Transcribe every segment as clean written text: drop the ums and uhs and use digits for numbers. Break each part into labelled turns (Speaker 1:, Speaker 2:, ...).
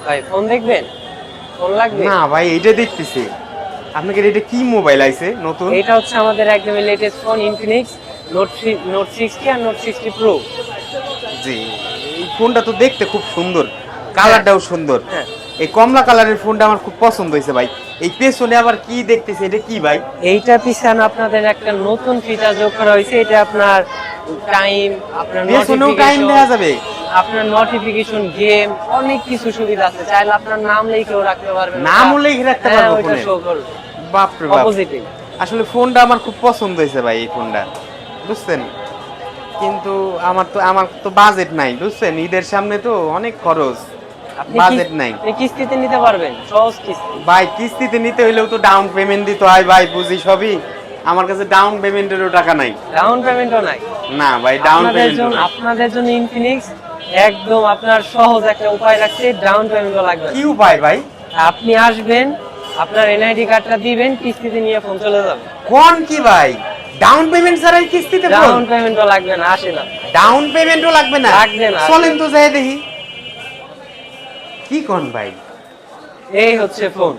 Speaker 1: ভাই ফোন দেখবেন? ফোন লাগবে?
Speaker 2: না ভাই এইটা দেখতেছি। আপনাদের এটা কি মোবাইল আইছে নতুন?
Speaker 1: এটা হচ্ছে আমাদের একদম লেটেস্ট ফোন ইনফিনিক্স নোট 60 আর নোট 60 প্রো।
Speaker 2: জি, এই ফোনটা তো দেখতে খুব সুন্দর,
Speaker 1: হ্যাঁ
Speaker 2: কালারটাও সুন্দর।
Speaker 1: হ্যাঁ,
Speaker 2: এই কমলা কালারের ফোনটা আমার খুব পছন্দ হয়েছে ভাই। এই পেছনে আবার কি দেখতেছে, এটা কি ভাই?
Speaker 1: এইটা পিছনে আপনাদের একটা নতুন ফিচার যোগ করা হয়েছে। এটা আপনার টাইম, আপনার
Speaker 2: পেছনেও টাইম
Speaker 1: নোটিফিকেশন,
Speaker 2: দেওয়া যাবে?
Speaker 1: গেম, অনেক কিছু সুবিধা আছে। চাইলে আপনার নাম লিখেও রাখতে পারবেন।
Speaker 2: নামও লিখে রাখতে
Speaker 1: হ্যাঁ,
Speaker 2: পারবো
Speaker 1: ওইটা
Speaker 2: ফোনে?
Speaker 1: শো করবে
Speaker 2: বাপরে বাপ,
Speaker 1: অপোজিটে।
Speaker 2: আসলে ফোনটা আমার খুব পছন্দ হয়েছে ভাই এই ফোনটা, বুঝছেন? কিন্তু আমার তো বাজেট নাই, বুঝছেন? ঈদের সামনে তো অনেক খরচ,
Speaker 1: আপনি
Speaker 2: বাজেট নাই
Speaker 1: কিস্তিতে নিতে পারবেন, সহজ কিস্তি।
Speaker 2: ভাই। কিস্তিতে নিতে হইলেও তো ডাউন পেমেন্ট দিতে হয় ভাই, বুঝি সবই। আমার কাছে ডাউন পেমেন্টেরও টাকা নাই।
Speaker 1: ডাউন পেমেন্টও নাই?
Speaker 2: না ভাই, ডাউন পেমেন্টও নাই।
Speaker 1: আপনাদের জন্য ইনফিনিক্স একদম আপনার সহজ একটা উপায় রাখছে, ডাউন পেমেন্টও লাগবে না।
Speaker 2: কি উপায় ভাই?
Speaker 1: আপনি আসবেন, আপনার এনআইডি কার্ডটা দিবেন, কিস্তিতে নিয়ে ফোন চলে যাবে।
Speaker 2: কোন কি ভাই, ডাউন পেমেন্ট ছাড়াই কিস্তিতে ফোন?
Speaker 1: ডাউন পেমেন্টও লাগবে না, আসে না।
Speaker 2: ডাউন পেমেন্টও লাগবে না?
Speaker 1: লাগবে না।
Speaker 2: চলেন তো যাই দেখি। কি কোন ভাই?
Speaker 1: এই হচ্ছে ফোন।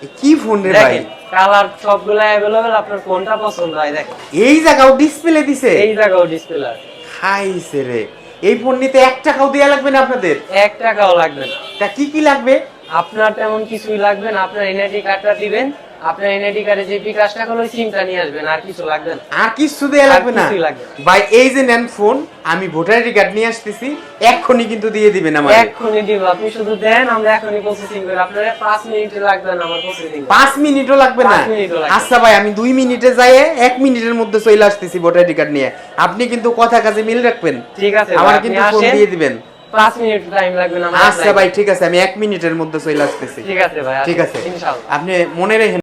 Speaker 2: এ কি ফোন রে ভাই?
Speaker 1: দেখেন কালার সবগুলো अवेलेबल, আপনার কোনটা পছন্দ হয় দেখেন।
Speaker 2: এই জায়গাও ডিসপ্লে দিছে?
Speaker 1: এই জায়গাও ডিসপ্লে আছে।
Speaker 2: খাইছে রে। এই ফোন নিতে 1 টাকাও দেয়া লাগবে না আপনাদের?
Speaker 1: 1 টাকাও লাগবে না।
Speaker 2: তা কি কি লাগবে?
Speaker 1: আপনার তেমন কিছুই লাগবে না, আপনার এনআইডি কার্ডটা দিবেন, আপনার এনআইডি কার্ডে যে বিকাশটা হলো সিমটা নিয়ে আসবেন, আর কিছু লাগবে না।
Speaker 2: আর কিছু দেয়া
Speaker 1: আর
Speaker 2: লাগবে না?
Speaker 1: কিছুই লাগবে না।
Speaker 2: ভাই এই যে নেন ফোন, আমি ভোটার আইডি কার্ড নিয়ে আসতেছি, এক্ষুনি কিন্তু দিয়ে দিবেন আমারে।
Speaker 1: এক্ষুনি দিব, আপনি শুধু দেন, আমরা এখনই প্রসেসিং করি। আপনার 5 মিনিট লাগবে না আমার প্রসেসিং।
Speaker 2: 5 মিনিটও লাগবে না?
Speaker 1: 5 মিনিটও লাগবে না।
Speaker 2: আচ্ছা ভাই, আমি 2 মিনিটে যাই, 1 মিনিটের মধ্যে চলে আসতেছি ভোটার আইডি কার্ড নিয়ে। আপনি কিন্তু কথা কাজে মিল রাখবেন।
Speaker 1: ঠিক আছে
Speaker 2: আমার
Speaker 1: ভাই, আপনি
Speaker 2: কিন্তু ফোন
Speaker 1: আসেন,
Speaker 2: দিয়ে দিবেন।
Speaker 1: 5 মিনিট টাইম লাগবে না আমার।
Speaker 2: আচ্ছা ভাই ঠিক আছে, আমি 1 মিনিটের মধ্যে চলে আসতেছি।
Speaker 1: ঠিক আছে ভাই,
Speaker 2: ঠিক আছে,
Speaker 1: ইনশাআল্লাহ।
Speaker 2: আপনি মনে রেখেন।